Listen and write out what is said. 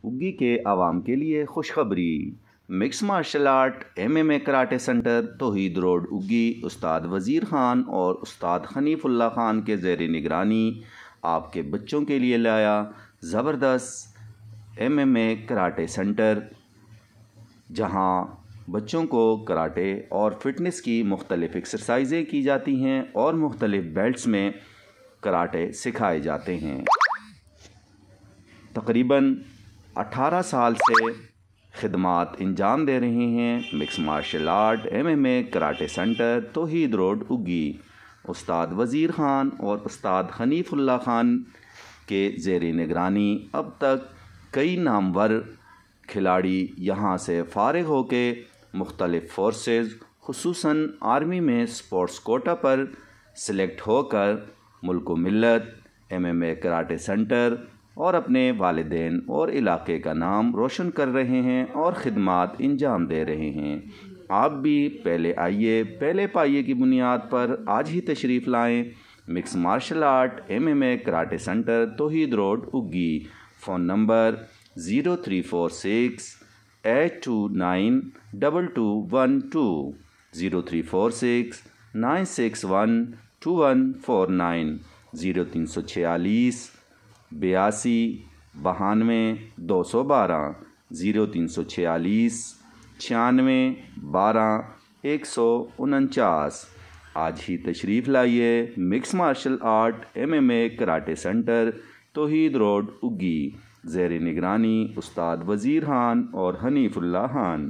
اگی کے عوام کے لیے خوشخبری۔ Mix martial art MMA karate centre Tauheed road اگی استاد وزیر خان اور استاد حنیف اللہ خان کے زیر نگرانی آپ کے بچوں کے لیے لایا زبردست MMA کراٹے سنٹر، جہاں بچوں کو کراٹے اور فٹنس کی مختلف ایکسرسائزیں کی جاتی ہیں اور مختلف بیلٹس میں کراٹے سکھائے جاتے ہیں۔ تقریباً 18 سال سے خدمات انجام دے رہے ہیں mix martial art MMA karate centre Tauheed road اگی استاد وزیر خان اور استاد حنیف اللہ خان کے زیر نگرانی۔ اب تک کئی نامور کھلاڑی یہاں سے فارغ ہو کے مختلف فورسز خصوصاً آرمی میں سپورٹس کوٹا پر سلیکٹ ہو کر ملک و ملت MMA کراٹے سنٹر اور اپنے والدین اور علاقے کا نام روشن کر رہے ہیں اور خدمات انجام دے رہے ہیں۔ آپ بھی پہلے آئیے، پہلے پائیے کی بنیاد پر آج ہی تشریف لائیں۔ Mix martial art MMA karate centre Tauheed road اگی۔ Phone number 0346 829 2212 0346 961 2149 0346 82 92 212 0346 96 12 149۔ آج ہی تشریف لائیے mix martial art MMA karate centre Tauheed road اگی، زیر نگرانی استاد وزیر خان اور حنیف اللہ خان۔